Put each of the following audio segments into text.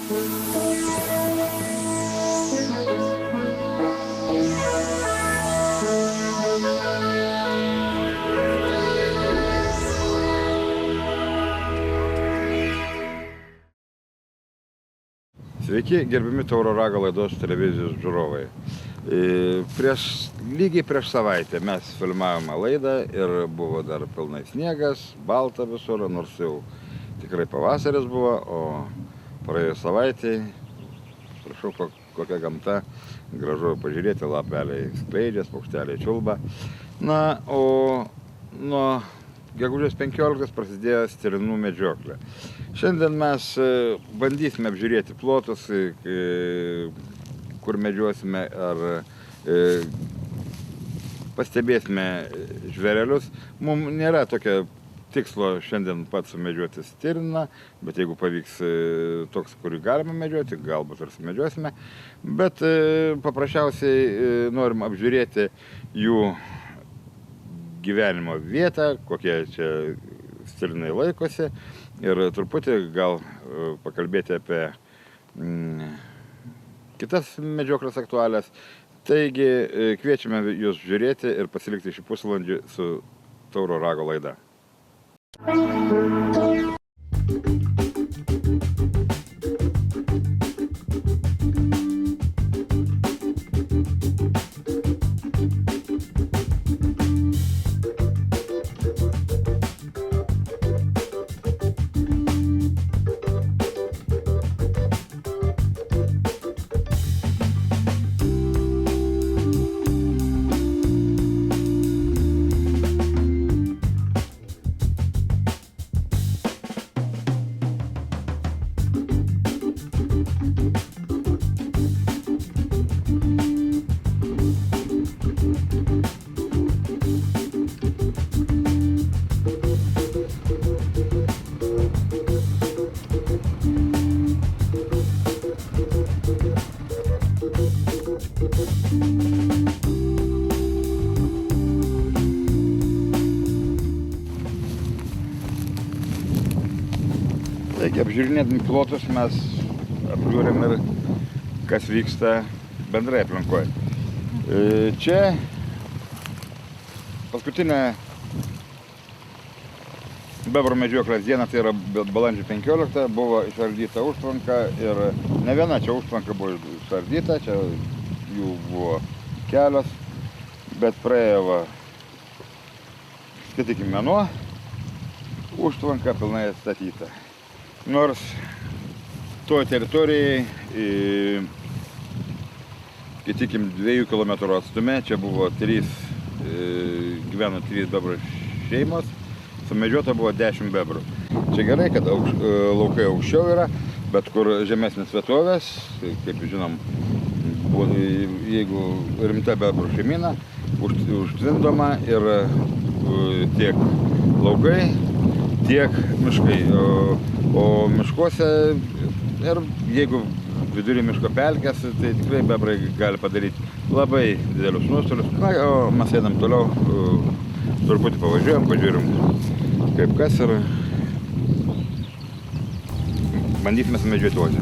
Sveiki, gerbimi Tauro Rago laidos televizijos žiūrovai. Lygiai prieš savaitę mes filmavome laidą ir buvo dar pilnai sniegas, balta visur, nors jau tikrai pavasaris buvo, o praėjus savaitė, prašau, kokia gamta, gražu pažiūrėti, lapeliai skleidžias, paukšteliai čiulba. Na, o nuo gegužės 15 prasidėjo stirnų medžioklė. Šiandien mes bandysime apžiūrėti plotus, kur medžiosime, ar pastebėsime žvėrelius. Mums nėra tokio tikslo šiandien pats sumedžioti stirną, bet jeigu pavyks toks, kurį galime medžioti, galbūt ir sumedžiosime. Bet paprasčiausiai norim apžiūrėti jų gyvenimo vietą, kokie čia stirnai laikosi ir truputį gal pakalbėti apie kitas medžioklės aktualijas. Taigi kviečiame jūs žiūrėti ir pasilikti šį pusvalandį su Tauro Rago laida. Taigi, apžiūrinėdami plotus mes apžiūrim ir kas vyksta bendrai aplinkoje. Čia paskutinė bebrų medžioklės diena, tai yra balandžio 15, buvo išardyta užtvanka ir ne viena čia užtvanka buvo išardyta, čia jų buvo kelios, bet praėjo, skaitykim, mėnuo, užtvanka pilnai atstatyta. Nors tuo teritorijai, skaitykim, 2 km atstume, čia buvo gyveno 3 bebrų šeimos, sumedžiota buvo 10 bebrų. Čia gerai, kad laukai aukščiau yra, bet kur žemesnės vietovės, kaip žinom, jeigu rimta bebrų šeimyna, užtvindoma ir tiek laukai, tiek miškai. O miškuose ir jeigu vidury miško pelkės, tai tikrai bebrai gali padaryti labai didelius nuostolius. Na, o mes einam toliau, truputį pavažiuojam, pažiūrim kaip kas ir bandysime sumedžioti ožį.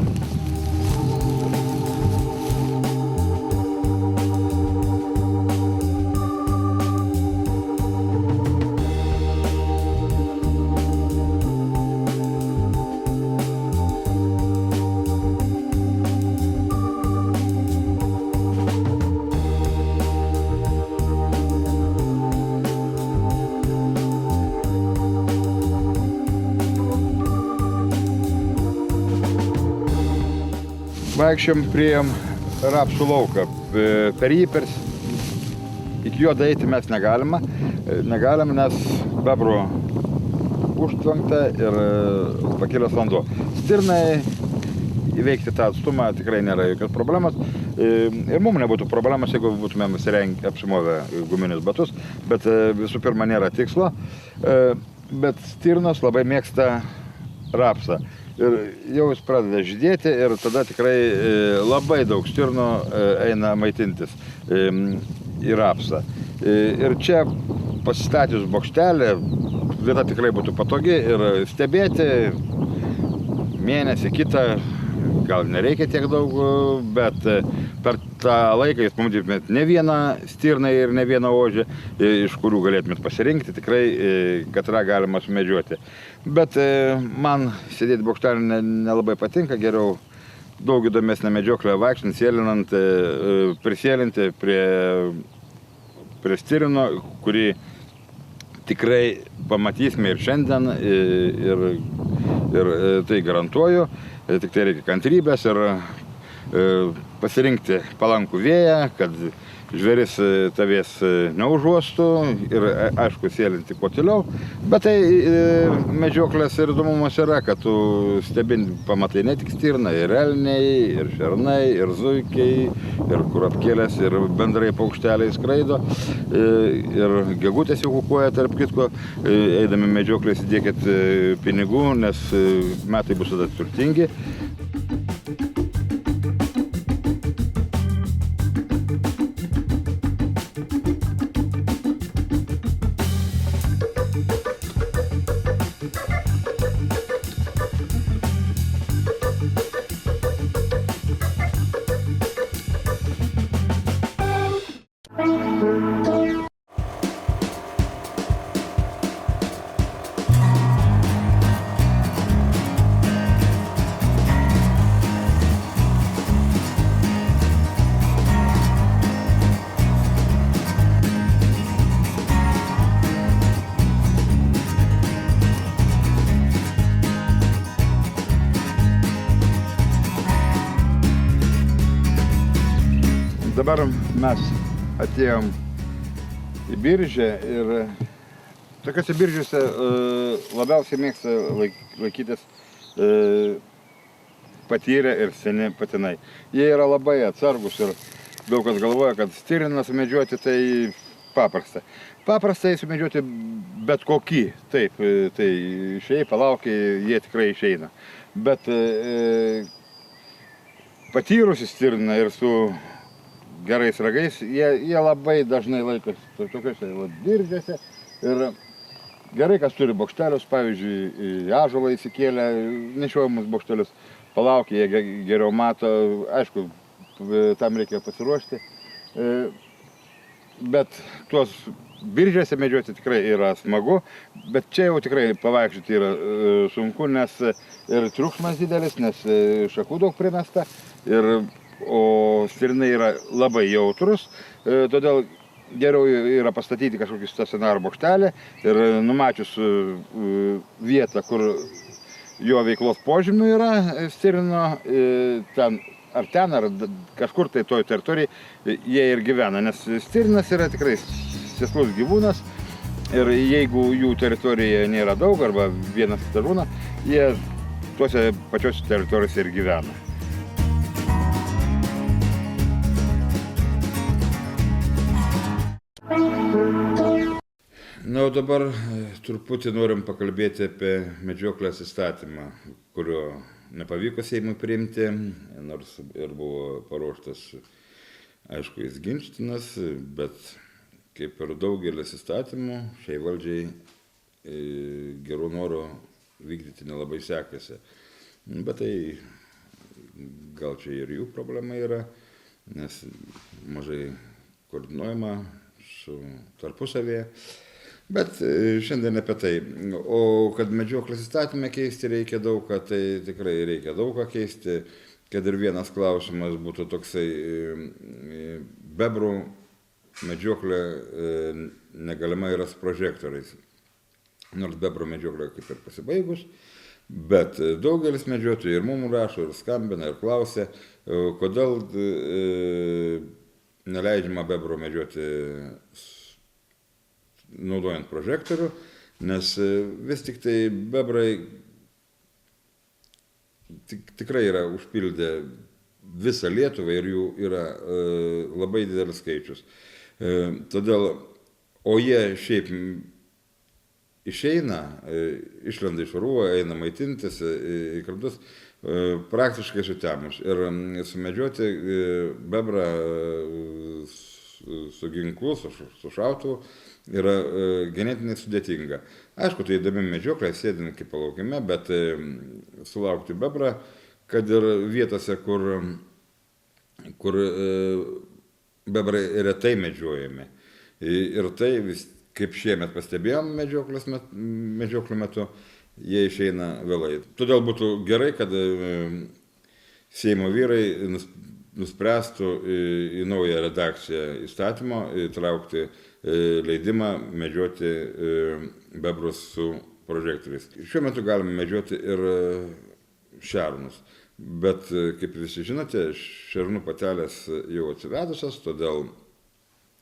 Vaikščiom priėjom rapsų lauką. Per jį iki jo daeiti mes negalime, nes bebrų užtvankta ir pakilęs vanduo. Stirnai įveikti tą atstumą tikrai nėra jokios problemos. Ir mums nebūtų problemos, jeigu būtumėm apsimovę guminius batus, bet visų pirma nėra tikslo. Bet stirnos labai mėgsta rapsą. Ir jau jis pradeda žydėti ir tada tikrai labai daug stirnų eina maitintis į rapsą. Ir čia pasistačius bokštelį, vieta tikrai būtų patogi ir stebėti mėnesį kitą gal nereikia tiek daug, bet per tą laiką jūs pamatytumėt ne vieną stirną ir ne vieną ožį, iš kurių galėtumėt pasirinkti, tikrai katrą galima sumedžioti. Bet man sėdėti bokštelį nelabai patinka, geriau daug įdomesnė medžioklė vaikštant, sėlinant, prisėlinti prie stirno, kurį tikrai pamatysime ir šiandien, ir tai garantuoju, tik tai reikia kantrybės ir pasirinkti palankų vėją, kad žvėris tavęs neužuostų ir aišku sėlinti kuo toliau, bet tai medžioklės ir įdomumas yra, kad tu stebint pamatai ne tik stirną, ir elniai, ir šernai, ir zuikiai, ir kurapkėlės, ir bendrai paukšteliai skraido, ir gegutės jau kukuoja tarp kitko, eidami medžioklės įdėkit pinigų, nes metai bus tada turtingi. Dabar mes atėjom į biržę ir tokiuose biržėse labiausiai mėgsta laikytis patyrę ir seni patinai. Jie yra labai atsargus ir daug kas galvoja, kad stirną sumedžioti tai paprasta. Paprastai sumedžioti bet kokį, taip, tai išėjai, palaukiai, jie tikrai išeina. Bet patyrusi stirną ir su gerais ragais, jie labai dažnai laikosi tokiuose biržėse ir gerai, kas turi bokštelius, pavyzdžiui, ąžuolą įsikėlę, nešiojamus bokštelius, palaukia, jie geriau mato, aišku, tam reikia pasiruošti, bet tuos biržėse medžioti tikrai yra smagu, bet čia jau tikrai pavaikščioti yra sunku, nes ir triukšmas didelis, nes šakų daug primesta, o stirnai yra labai jautrus, todėl geriau yra pastatyti kažkokį stacionarų bokštelį ir numačius vietą, kur jo veiklos požymių yra stirno, ar kažkur tai toj teritorijai jie ir gyvena, nes stirnas yra tikrai sėslus gyvūnas ir jeigu jų teritorijoje nėra daug arba vienas žūna, jie tuose pačiose teritorijose ir gyvena. Na, o dabar truputį norim pakalbėti apie medžioklės įstatymą, kurio nepavyko Seimui priimti, nors ir buvo paruoštas, aišku, jis ginčytinas, bet kaip ir daugelis įstatymų, šiai valdžiai gerų norų vykdyti nelabai sekasi. Bet tai gal čia ir jų problema yra, nes mažai koordinuojama su tarpusavėje. Bet šiandien apie tai. O kad medžioklės įstatymę keisti reikia daug ką, tai tikrai reikia daug ką keisti. Kad ir vienas klausimas būtų toksai, bebrų medžioklė negalima yra su prožektoriais. Nors bebrų medžioklė kaip ir pasibaigus, bet daugelis medžiotojų ir mums rašo, ir skambina, ir klausia, kodėl neleidžiama bebrų medžioti naudojant prožektorių, nes vis tik tai bebrai tikrai yra užpildę visą Lietuvą ir jų yra labai didelis skaičius. Todėl, o jie šiaip išeina, išlenda iš urvo, eina maitintis į krantus, praktiškai sutemus. Ir sumedžioti bebrą su ginklu, su šautuvu yra ganėtinai sudėtinga. Aišku, tai įdomi medžioklė, sėdint kaip palaukime, bet sulaukti bebrą, kad ir vietose, kur bebrai retai medžiojami. Ir tai, kaip šiemet pastebėjom medžioklių metu, jie išeina vėlai. Todėl būtų gerai, kad Seimo vyrai nuspręstų į naują redakciją įstatymo įtraukti leidimą medžioti bebrus su prožektoriais. Šiuo metu galime medžioti ir šernus, bet kaip visi žinote, šernų patelės jau atsivedusios, todėl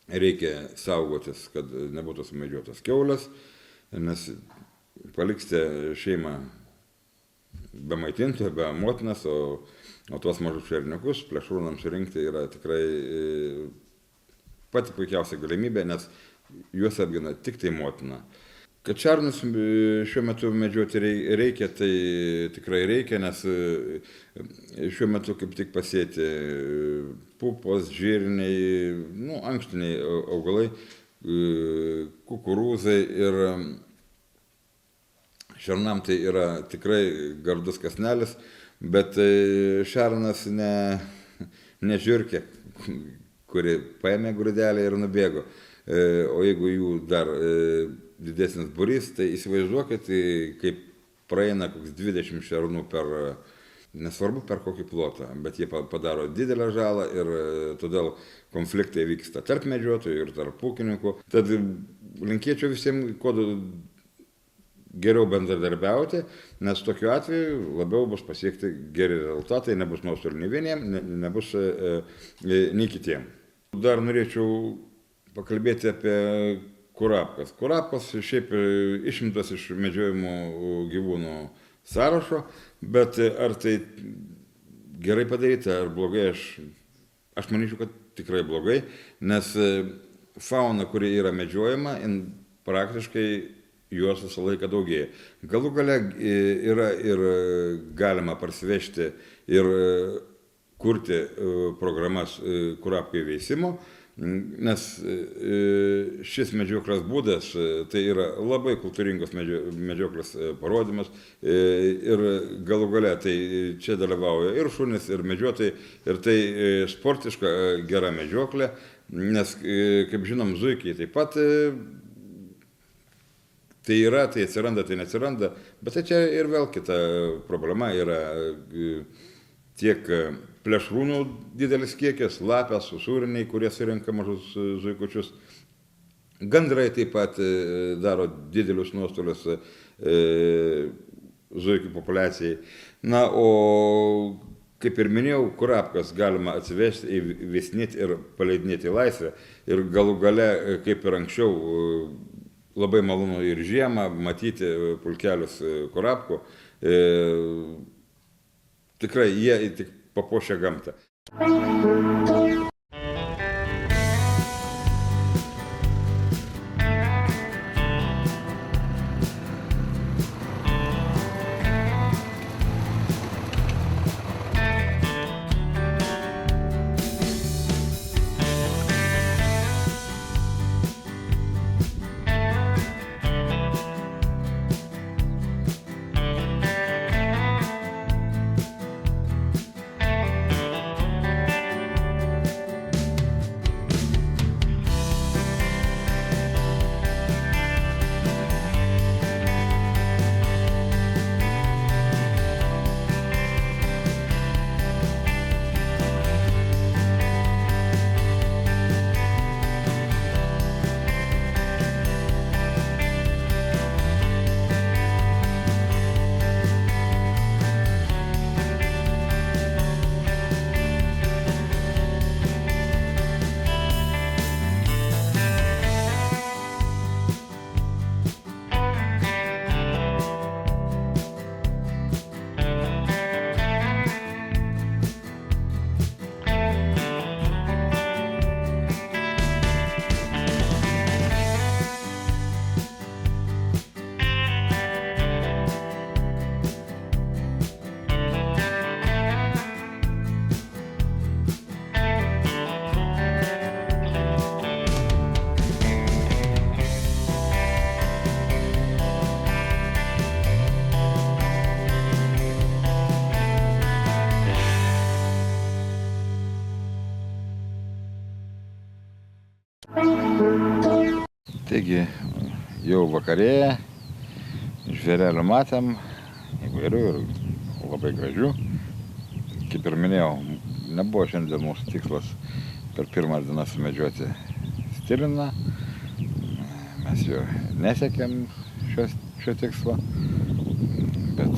reikia saugotis, kad nebūtų sumedžiotos kiaulės, nes paliksite šeimą be maitintojo, be motinas, o tuos mažus šerniukus plėšrūnams surinkti yra tikrai pati puikiausia galimybė, nes juos apgina tik tai motina. Kad šernus šiuo metu medžioti reikia, tai tikrai reikia, nes šiuo metu kaip tik pasėti pupos, žirniai, ankštiniai augalai, kukurūzai ir šernam tai yra tikrai gardus kąsnelis, bet šernas ne žiurkė, kuri paėmė grūdelį ir nubėgo. O jeigu jų dar didesnis būrys, tai įsivaizduokit, kaip praeina koks 20 šernų nesvarbu per kokį plotą, bet jie padaro didelę žalą ir todėl konfliktai vyksta tarp medžiotojų ir tarp ūkininkų. Tad linkėčiau visiems kuo geriau bendradarbiauti, nes tokiu atveju labiau bus pasiekti geri rezultatai, nebus nuostolių nei vieniem, nebus nei kitiem. Dar norėčiau pakalbėti apie kurapkas. Kurapkas šiaip išimtas iš medžiojimų gyvūnų sąrašo, bet ar tai gerai padaryta ar blogai, aš manyčiau, kad tikrai blogai, nes fauna, kuri yra medžiojama, praktiškai juos visą laiką daugėja. Galų gale yra ir galima parsivežti ir kurti programas kurapkai veisimo, nes šis medžioklės būdas tai yra labai kultūringos medžioklės parodymas ir galų gale tai čia dalyvauja ir šunys, ir medžiotojai, ir tai sportiška gera medžioklė, nes, kaip žinom, zuikiai taip pat tai yra, tai atsiranda, tai neatsiranda, bet tai čia ir vėl kita problema yra tiek plėšrūnų didelis kiekis, lapės, usūriniai, kurie surenka mažus zuikučius. Gandrai taip pat daro didelius nuostolius zuikių populiacijai. Na, o kaip ir minėjau, kurapkas galima atsivežti, įveisinėti ir paleidinėti į laisvę. Ir galų gale, kaip ir anksčiau, labai malonu ir žiemą matyti pulkelius kurapkų. Tikrai jie tik papuošia gamtą. Taigi, jau vakarėje, žvėrelių matėm, įvairių ir labai gražių. Kaip ir minėjau, nebuvo šiandien mūsų tikslas per pirmas dienas sumedžioti stirną. Mes jo nesiekėm šio tikslo, bet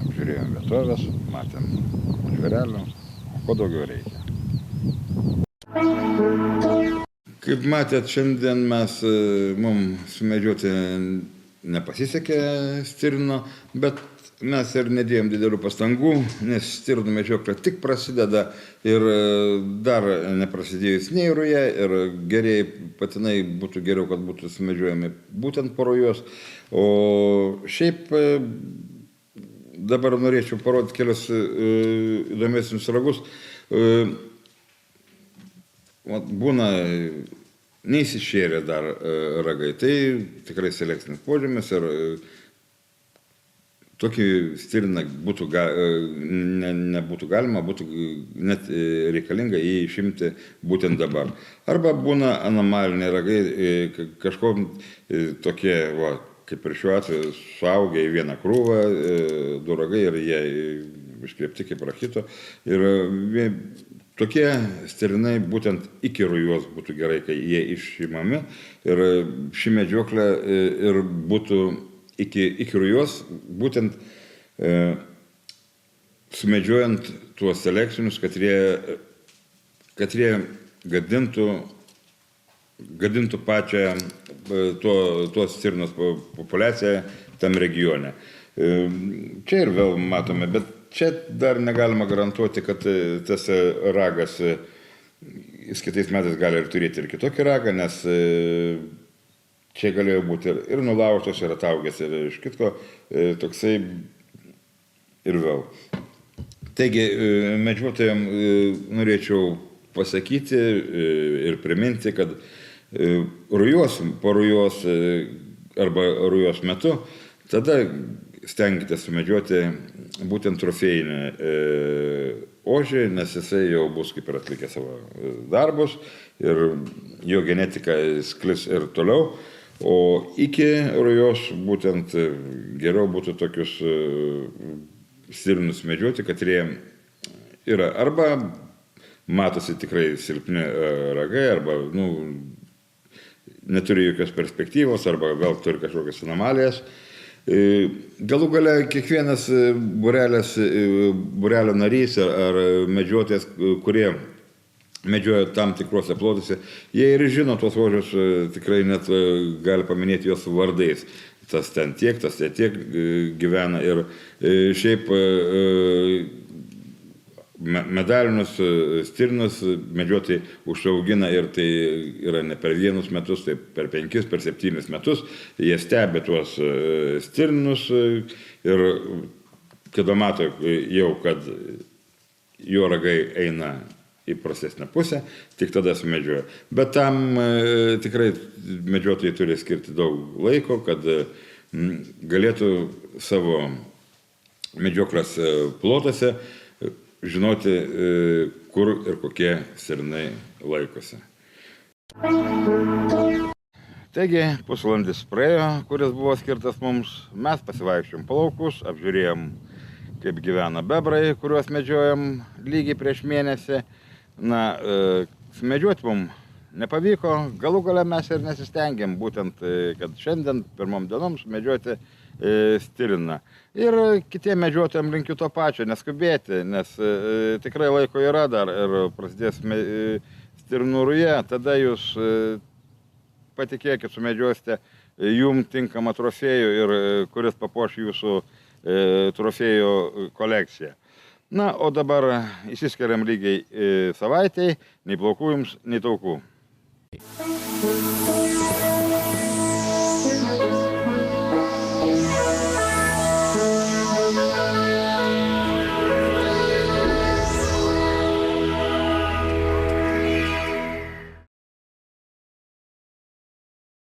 apžiūrėjom vietovės, matėm žvėrelių, o ko daugiau reikia. Kaip matėt, šiandien mums sumedžioti nepasisekė stirno, bet mes ir nedėjom didelių pastangų, nes stirnų medžioklė tik prasideda ir dar neprasidėjus nei ruja ir gerieji patinai būtų geriau, kad būtų sumedžiojami būtent po rujos. O šiaip dabar norėčiau parodyti kelias įdomesnius ragus. Būna neįsišėrę dar ragai, tai tikrai selekcinis požymis ir tokį stirną nebūtų galima, būtų net reikalinga jį išimti būtent dabar. Arba būna anomaliniai ragai, kažko tokie, kaip ir šiuo atveju, suaugę į vieną krūvą, du ragai ir jie iškrėpti kaip rachito. Ir tokie stirnai būtent iki rujos būtų gerai, kai jie išimami. Ir ši medžioklė ir būtų iki rujos, būtent sumedžiojant tuos selekcinius, kad jie gadintų pačią tuos stirnos populiaciją tam regione. Čia ir vėl matome, bet čia dar negalima garantuoti, kad tas ragas, jis kitais metais gali ir turėti ir kitokį ragą, nes čia galėjo būti ir nulaužtos, ir ataugęs, ir iš kitko toksai ir vėl. Taigi, medžiotojams norėčiau pasakyti ir priminti, kad po rujos arba rujos metu, tada stenkitės sumedžioti būtent trofėjinį ožį, nes jisai jau bus kaip ir atlikę savo darbus ir jo genetika sklis ir toliau. O iki rujos būtent geriau būtų tokius stirnus medžioti, kad jie yra arba matosi tikrai silpni ragai, arba neturi jokios perspektyvos, arba gal turi kažkokias anomalijas. Galų gale kiekvienas būrelio narys ar medžiotojas, kurie medžioja tam tikruose plotuose, jie ir žino tuos ožius, tikrai net gali paminėti juos vardais. Tas ten tiek, tas tiek gyvena ir šiaip medalinius stirnus medžiotojai užaugina ir tai yra ne per vienus metus, tai per 5, per 7 metus. Jie stebi tuos stirnus ir kada mato jau, kad jo ragai eina į prastesnę pusę, tik tada sumedžioja. Bet tam tikrai medžiotojai turi skirti daug laiko, kad galėtų savo medžioklės plotuose žinoti, kur ir kokie stirnai laikosi. Taigi, pusvalandis praėjo, kuris buvo skirtas mums. Mes pasivaikščiojom po laukus, apžiūrėjom, kaip gyvena bebrai, kuriuos medžiojom lygiai prieš mėnesį. Sumedžioti mums nepavyko, galų gale mes ir nesistengėm, būtent, kad šiandien pirmom dienom sumedžioti stirną. Ir kitiem medžiotojams linkiu to pačio, neskubėti, nes tikrai laiko yra dar ir prasidės stirnų ruja, tada jūs patikėkit, sumedžiosite jum tinkamą trofėjų ir kuris papuoš jūsų trofėjų kolekciją. O dabar išsiskiriam lygiai savaitei, nei plaukų jums, nei taukų.